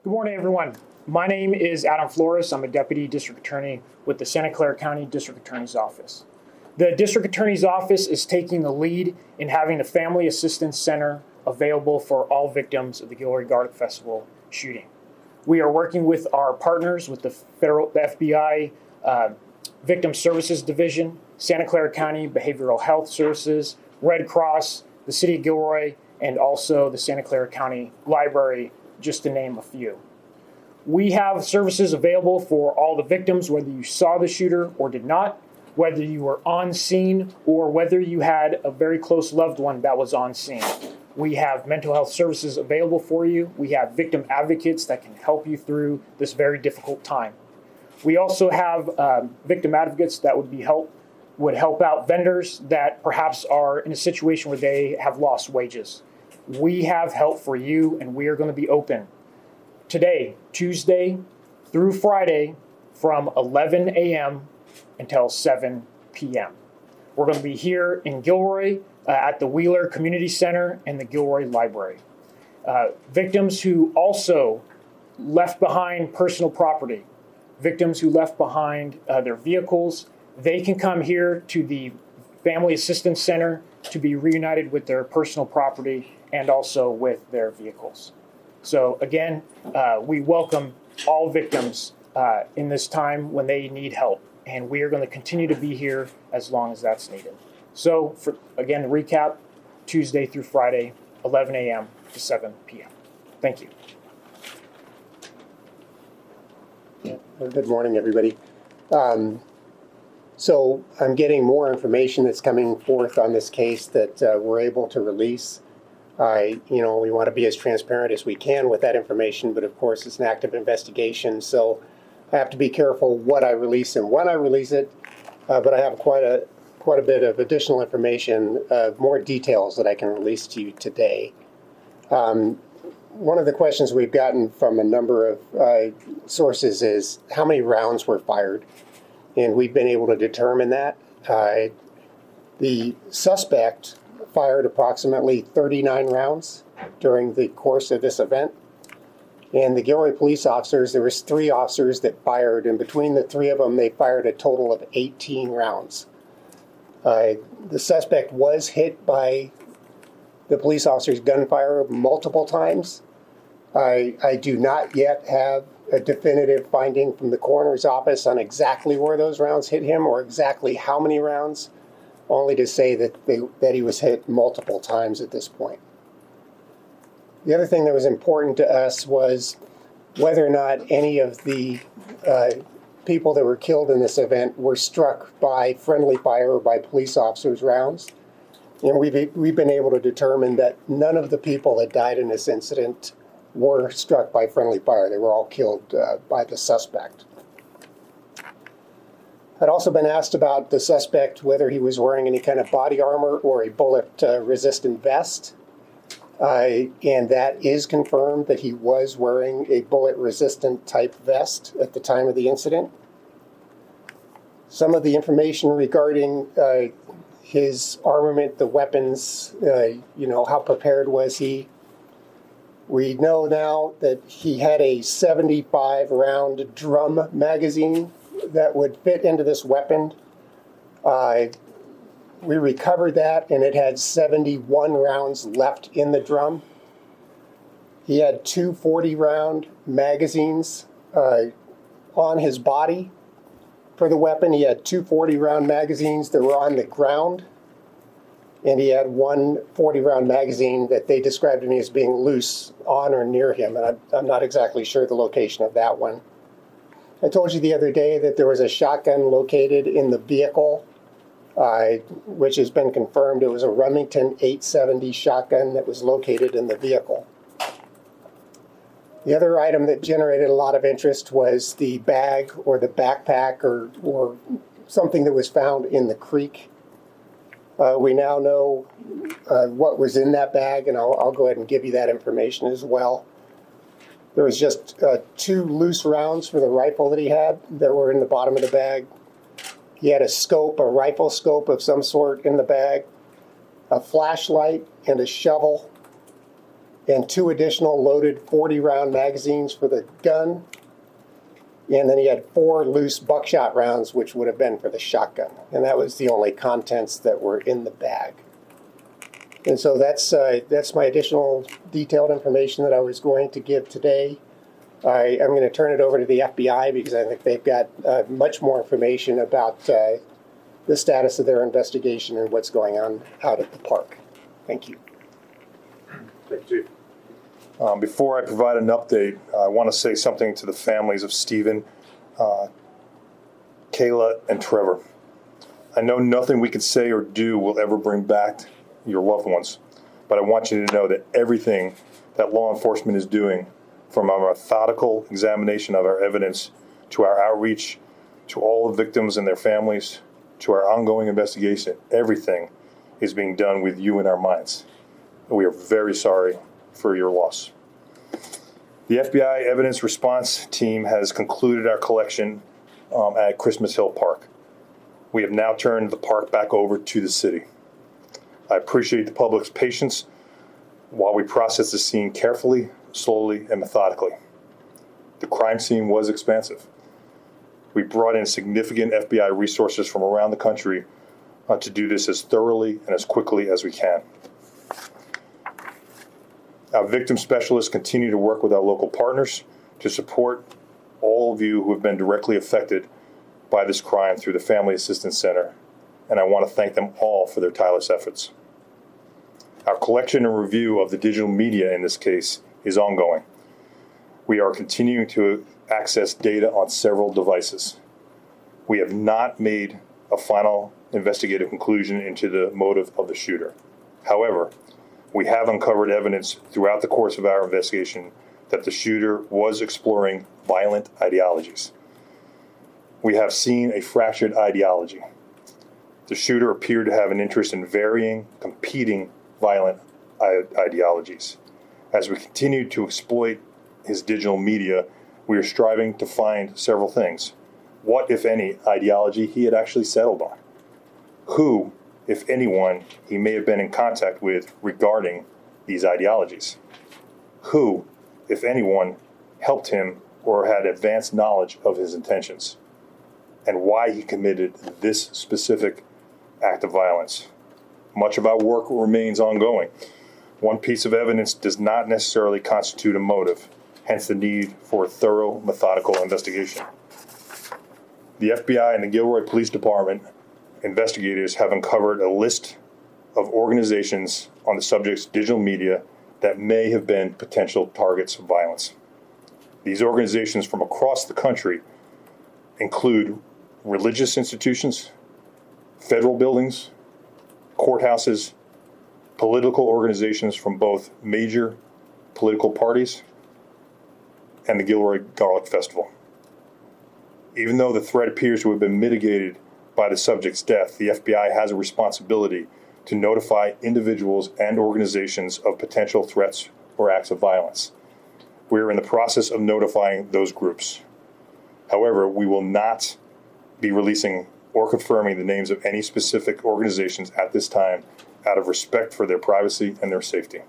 Good morning, everyone. My name is Adam Flores. I'm a Deputy District Attorney with the Santa Clara County District Attorney's Office. The District Attorney's Office is taking the lead in having the Family Assistance Center available for all victims of the Gilroy Garlic Festival shooting. We are working with our partners with the FBI Victim Services Division, Santa Clara County Behavioral Health Services, Red Cross, the City of Gilroy, and also the Santa Clara County Library, just to name a few. We have services available for all the victims, whether you saw the shooter or did not, whether you were on scene or whether you had a very close loved one that was on scene. We have mental health services available for you. We have victim advocates that can help you through this very difficult time. We also have victim advocates that would help out vendors that perhaps are in a situation where they have lost wages. We have help for you, and we are going to be open today, Tuesday through Friday, from 11 a.m. until 7 p.m. We're going to be here in Gilroy at the Wheeler Community Center and the Gilroy Library. Victims who also left behind personal property, victims who left behind their vehicles, they can come here to the Family Assistance Center to be reunited with their personal property and also with their vehicles. So again, we welcome all victims in this time when they need help, and we are going to continue to be here as long as that's needed. So again, to recap, Tuesday through Friday, 11 a.m. to 7 p.m. Thank you. Good morning, everybody. So I'm getting more information that's coming forth on this case that we're able to release. We want to be as transparent as we can with that information, but of course it's an active investigation, so I have to be careful what I release and when I release it. But I have quite a bit of additional information, more details that I can release to you today. One of the questions we've gotten from a number of sources is how many rounds were fired, and we've been able to determine that. The suspect fired approximately 39 rounds during the course of this event. And the Gilroy police officers, there was 3 officers that fired, and between the 3 of them, they fired a total of 18 rounds. The suspect was hit by the police officer's gunfire multiple times. I do not yet have a definitive finding from the coroner's office on exactly where those rounds hit him or exactly how many rounds, only to say that he was hit multiple times at this point. The other thing that was important to us was whether or not any of the people that were killed in this event were struck by friendly fire or by police officers' rounds. And we've been able to determine that none of the people that died in this incident were struck by friendly fire. They were all killed by the suspect. I'd also been asked about the suspect, whether he was wearing any kind of body armor or a bullet-resistant vest. And that is confirmed that he was wearing a bullet-resistant type vest at the time of the incident. Some of the information regarding his armament, the weapons, how prepared was he? We know now that he had a 75-round drum magazine that would fit into this weapon. We recovered that, and it had 71 rounds left in the drum. He had 2 40-round magazines on his body for the weapon. He had 2 40-round magazines that were on the ground, and he had 1 40-round magazine that they described to me as being loose on or near him, and I'm not exactly sure the location of that one. I told you the other day that there was a shotgun located in the vehicle, which has been confirmed. It was a Remington 870 shotgun that was located in the vehicle. The other item that generated a lot of interest was the bag or the backpack or something that was found in the creek. We now know what was in that bag, and I'll go ahead and give you that information as well. There was just 2 loose rounds for the rifle that he had that were in the bottom of the bag. He had a scope, a rifle scope of some sort in the bag, a flashlight, and a shovel. and 2 additional loaded 40-round magazines for the gun. And then he had 4 loose buckshot rounds, which would have been for the shotgun. And that was the only contents that were in the bag. And so that's my additional detailed information that I was going to give today. I'm going to turn it over to the FBI because I think they've got much more information about the status of their investigation and what's going on out at the park. Thank you. Thank you. Before I provide an update, I want to say something to the families of Stephen, Kayla, and Trevor. I know nothing we can say or do will ever bring back your loved ones, but I want you to know that everything that law enforcement is doing, from our methodical examination of our evidence to our outreach to all the victims and their families to our ongoing investigation, everything is being done with you in our minds. We are very sorry for your loss. The FBI evidence response team has concluded our collection at Christmas Hill Park. We have now turned the park back over to the city. I appreciate the public's patience while we process the scene carefully, slowly, and methodically. The crime scene was expansive. We brought in significant FBI resources from around the country to do this as thoroughly and as quickly as we can. Our victim specialists continue to work with our local partners to support all of you who have been directly affected by this crime through the Family Assistance Center, and I want to thank them all for their tireless efforts. Our collection and review of the digital media in this case is ongoing. We are continuing to access data on several devices. We have not made a final investigative conclusion into the motive of the shooter. However, we have uncovered evidence throughout the course of our investigation that the shooter was exploring violent ideologies. We have seen a fractured ideology. The shooter appeared to have an interest in varying, competing violent ideologies. As we continue to exploit his digital media, we are striving to find several things. What, if any, ideology he had actually settled on? Who, if anyone, he may have been in contact with regarding these ideologies? Who, if anyone, helped him or had advanced knowledge of his intentions? And why he committed this specific act of violence? Much of our work remains ongoing. One piece of evidence does not necessarily constitute a motive, hence the need for a thorough, methodical investigation. The FBI and the Gilroy Police Department investigators have uncovered a list of organizations on the subject's digital media that may have been potential targets of violence. These organizations from across the country include religious institutions, federal buildings, courthouses, political organizations from both major political parties, and the Gilroy Garlic Festival. Even though the threat appears to have been mitigated by the subject's death, the FBI has a responsibility to notify individuals and organizations of potential threats or acts of violence. We are in the process of notifying those groups. However, we will not be releasing or confirming the names of any specific organizations at this time out of respect for their privacy and their safety.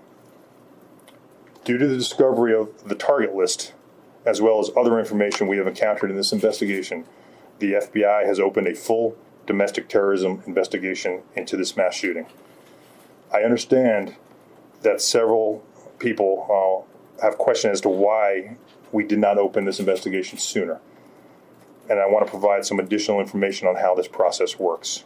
Due to the discovery of the target list, as well as other information we have encountered in this investigation, the FBI has opened a full domestic terrorism investigation into this mass shooting. I understand that several people have questions as to why we did not open this investigation sooner. And I want to provide some additional information on how this process works.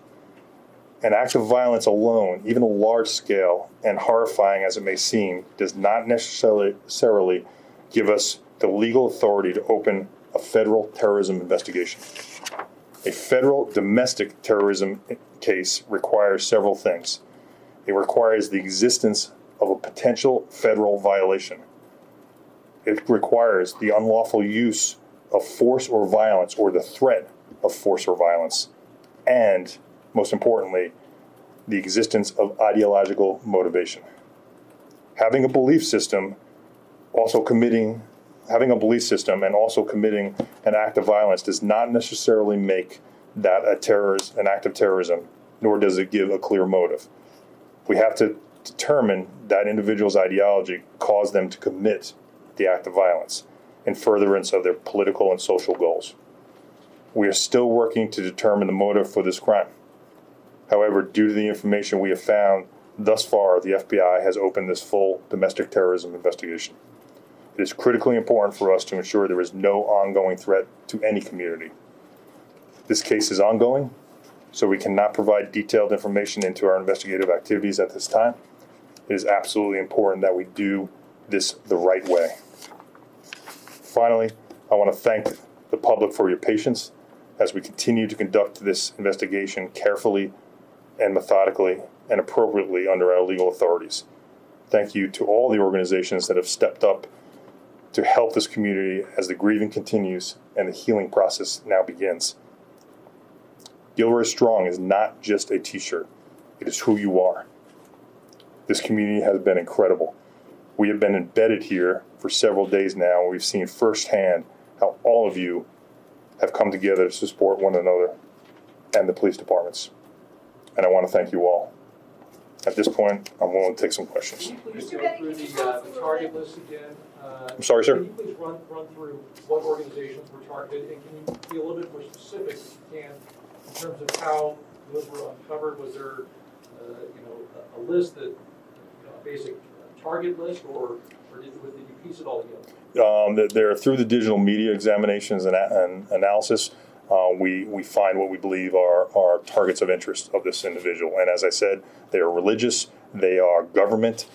An act of violence alone, even a large scale and horrifying as it may seem, does not necessarily give us the legal authority to open a federal terrorism investigation. A federal domestic terrorism case requires several things. It requires the existence of a potential federal violation. It requires the unlawful use of force or violence or the threat of force or violence. And, most importantly, the existence of ideological motivation. Having a belief system and also committing an act of violence does not necessarily make that an act of terrorism, nor does it give a clear motive. We have to determine that individual's ideology caused them to commit the act of violence in furtherance of their political and social goals. We are still working to determine the motive for this crime. However, due to the information we have found thus far, the FBI has opened this full domestic terrorism investigation. It is critically important for us to ensure there is no ongoing threat to any community. This case is ongoing, so we cannot provide detailed information into our investigative activities at this time. It is absolutely important that we do this the right way. Finally, I want to thank the public for your patience as we continue to conduct this investigation carefully and methodically and appropriately under our legal authorities. Thank you to all the organizations that have stepped up to help this community as the grieving continues and the healing process now begins. Gilroy Strong is not just a t-shirt. It is who you are. This community has been incredible. We have been embedded here for several days now, and we've seen firsthand how all of you have come together to support one another and the police departments. And I want to thank you all. At this point, I'm willing to take some questions. Can you please go through the target list again? I'm sorry, sir? Can you please run through what organizations were targeted, and can you be a little bit more specific, if you can, in terms of how those were uncovered? Was there, a list that, a basic target list, or did you piece it all together? They're through the digital media examinations and analysis. We find what we believe are targets of interest of this individual. And as I said, they are religious, they are government,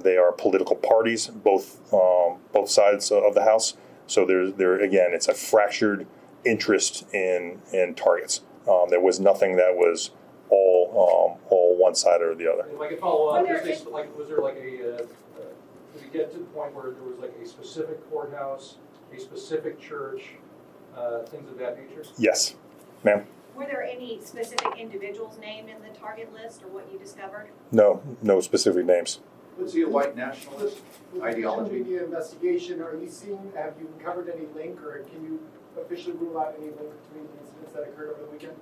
they are political parties, both sides of the house. So again, it's a fractured interest in targets. There was nothing that was all one side or the other. If I could follow up, was there like did we get to the point where there was like a specific courthouse, a specific church, things of that nature? Yes, ma'am. Were there any specific individuals named in the target list or what you discovered? No specific names. Was he a white nationalist ideology? With the investigation, have you uncovered any link, or can you officially rule out any link between the incidents that occurred over the weekend?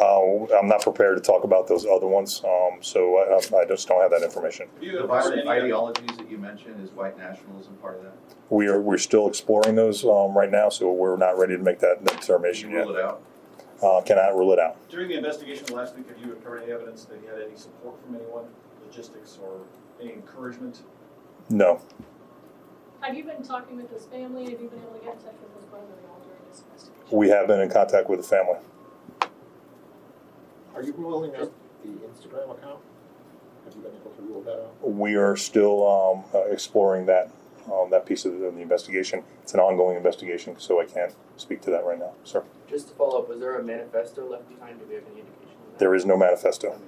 I'm not prepared to talk about those other ones, so I just don't have that information. The violent ideologies that you mentioned, is white nationalism part of that? We're still exploring those right now, so we're not ready to make that determination yet. Rule it out? Cannot rule it out. During the investigation last week, have you uncovered any evidence that he had any support from anyone, logistics or any encouragement? No. Have you been talking with his family? Have you been able to get in touch with his brother at all during this investigation? We have been in contact with the family. Are you ruling out the Instagram account? Have you been able to rule that out? We are still exploring that piece of the investigation. It's an ongoing investigation, so I can't speak to that right now, sir. Just to follow up, was there a manifesto left behind? Do we have any indication of that? There is no manifesto.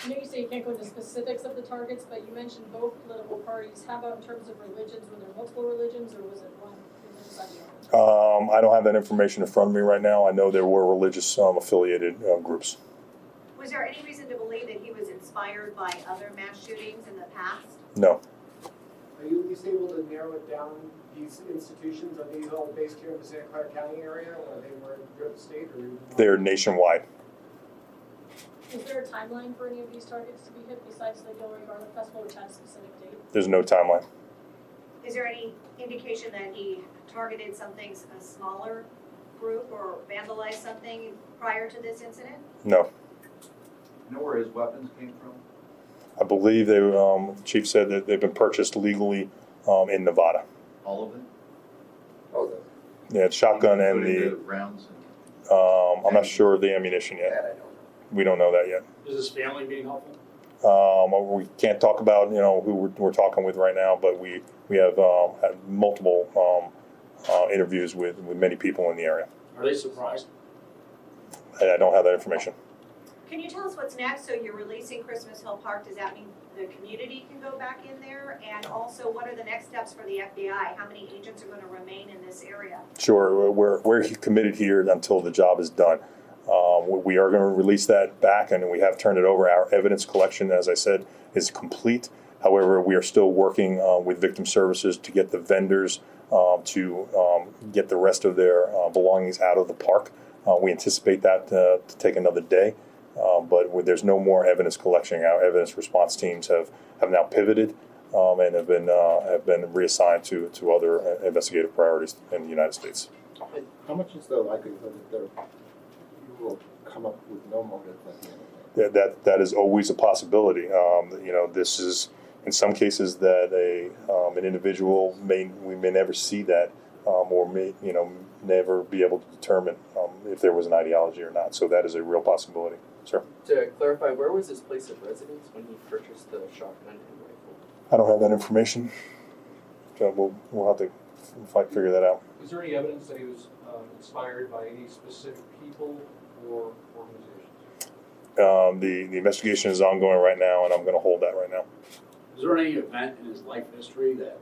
I know you say you can't go into specifics of the targets, but you mentioned both political parties. How about in terms of religions? Were there multiple religions, or was it one religious ideology? I don't have that information in front of me right now. I know there were religious affiliated groups. Was there any reason to believe that he was inspired by other mass shootings in the past? No. Are you at least able to narrow it down, these institutions? Are these all based here in the Santa Clara County area, or they were throughout the state? They're nationwide. Is there a timeline for any of these targets to be hit besides the Gilroy Garlic Festival, which has a specific date? There's no timeline. Is there any indication that he targeted something, a smaller group, or vandalized something prior to this incident? No. You know where his weapons came from? I believe the chief said that they've been purchased legally in Nevada. All of it? Oh, the Yeah, it's shotgun and Including the rounds? I'm not sure of the ammunition yet. that I don't know. We don't know that yet. Is his family being helpful? We can't talk about who we're talking with right now, but we have had multiple interviews with many people in the area. Are they surprised? I don't have that information. Can you tell us what's next? So you're releasing Christmas Hill Park. Does that mean the community can go back in there? And also, what are the next steps for the FBI? How many agents are going to remain in this area? Sure, we're committed here until the job is done. We are going to release that back, and we have turned it over. Our evidence collection, as I said, is complete. However, we are still working with victim services to get the vendors to get the rest of their belongings out of the park. We anticipate that to take another day. But there's no more evidence collection. Our evidence response teams have now pivoted and have been reassigned to other investigative priorities in the United States. How much is the likelihood that you will come up with no motive at the end of it? That is always a possibility. This is in some cases that an individual we may never see that, or may never be able to determine if there was an ideology or not. So that is a real possibility. Sir. To clarify, where was his place of residence when he purchased the shotgun and rifle? I don't have that information. So we'll have to figure that out. Is there any evidence that he was inspired by any specific people or organizations? The investigation is ongoing right now, and I'm going to hold that right now. Is there any event in his life history that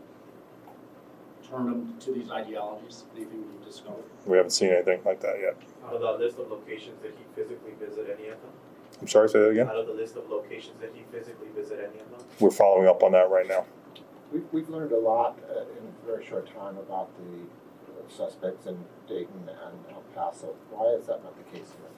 turned him to these ideologies? Anything you've discovered? We haven't seen anything like that yet. Out of the list of locations, did he physically visit any of them? I'm sorry, say that again? Out of the list of locations, did he physically visit any of them? We're following up on that right now. We've learned a lot in a very short time about the suspects in Dayton and El Paso. Why is that not the case here?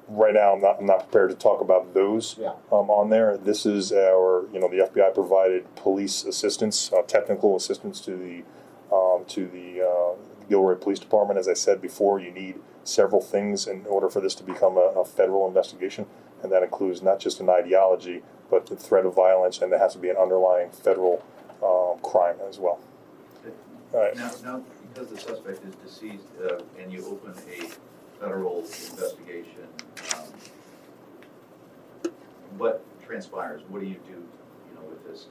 Right now, I'm not prepared to talk about those on there. This is our, the FBI provided police assistance, technical assistance to the Gilroy Police Department. As I said before, you need several things in order for this to become a federal investigation, and that includes not just an ideology, but the threat of violence, and there has to be an underlying federal crime as well. All right. Now, because the suspect is deceased, and you open a federal investigation, what transpires? What do you do, with this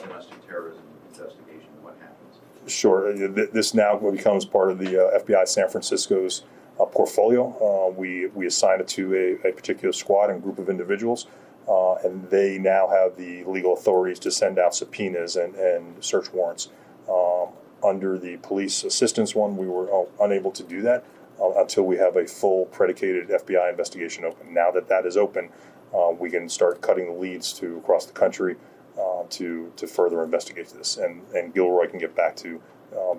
domestic terrorism investigation? What happens? Sure. This now becomes part of the FBI San Francisco's portfolio. We assign it to a particular squad and group of individuals, and they now have the legal authorities to send out subpoenas and search warrants. Under the police assistance one, we were unable to do that until we have a full predicated FBI investigation open. Now that is open, we can start cutting the leads across the country to further investigate this, and Gilroy can get back to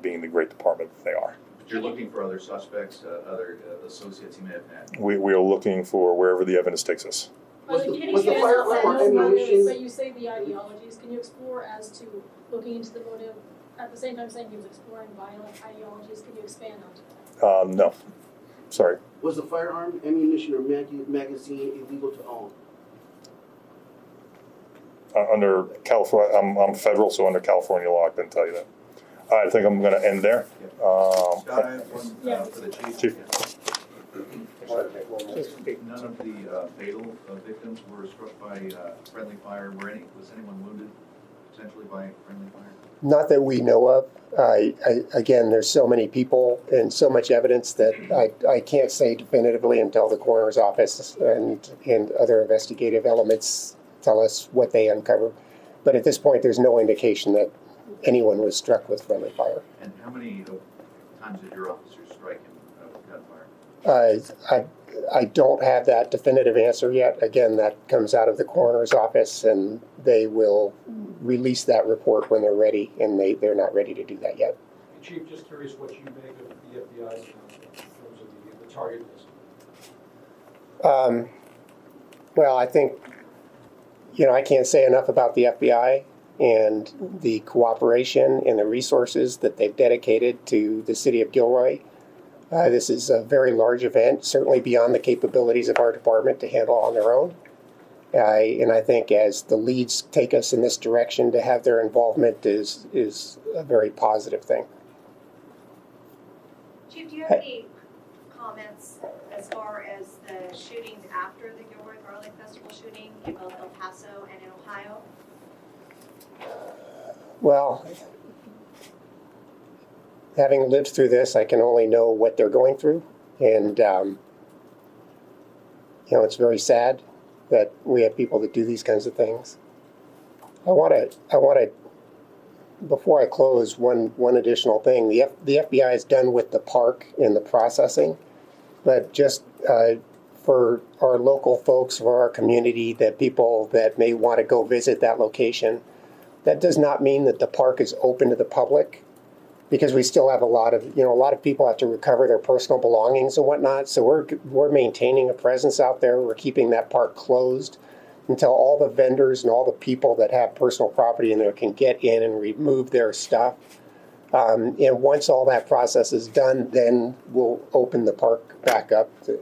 being the great department that they are. But you're looking for other suspects, other associates you may have had? We are looking for wherever the evidence takes us. But you say the ideologies. Can you explore as to looking into the motive, at the same time saying he was exploring violent ideologies? Can you expand on that? No. Sorry. Was the firearm, ammunition, or magazine illegal to own? Under California, I'm federal, so under California law, I can tell you that. I think I'm going to end there. Scott, I have one for the chief. None of the fatal victims were struck by friendly fire. Was anyone wounded potentially by friendly fire? Not that we know of. Again, there's so many people and so much evidence that I can't say definitively until the coroner's office and other investigative elements tell us what they uncover. But at this point, there's no indication that anyone was struck with friendly fire. And how many times did your officers strike him with gunfire? I don't have that definitive answer yet. Again, that comes out of the coroner's office, and they will release that report when they're ready, and they're not ready to do that yet. Chief, just curious what you make of the FBI's announcement in terms of the target list. Well, I think, I can't say enough about the FBI and the cooperation and the resources that they've dedicated to the city of Gilroy. This is a very large event, certainly beyond the capabilities of our department to handle on their own. And I think as the leads take us in this direction, to have their involvement is a very positive thing. Chief, do you have any comments as far as the shootings after the Gilroy Garlic Festival shooting in both El Paso and in Ohio? Well, having lived through this, I can only know what they're going through. And, it's very sad that we have people that do these kinds of things. I want to, before I close, one additional thing. The FBI is done with the park and the processing, but just for our local folks, for our community, that people that may want to go visit that location, that does not mean that the park is open to the public. because we still have a lot of people have to recover their personal belongings and whatnot. So we're maintaining a presence out there. We're keeping that park closed until all the vendors and all the people that have personal property in there can get in and remove their stuff. And once all that process is done, then we'll open the park back up to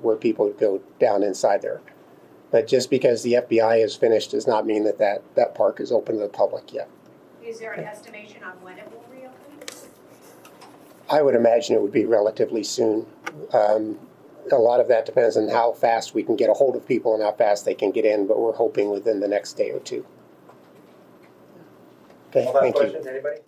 where people would go down inside there. But just because the FBI is finished does not mean that park is open to the public yet. Is there an estimation on when it will reopen? I would imagine it would be relatively soon. A lot of that depends on how fast we can get a hold of people and how fast they can get in, but we're hoping within the next day or two. Okay, One last thank you. question, anybody?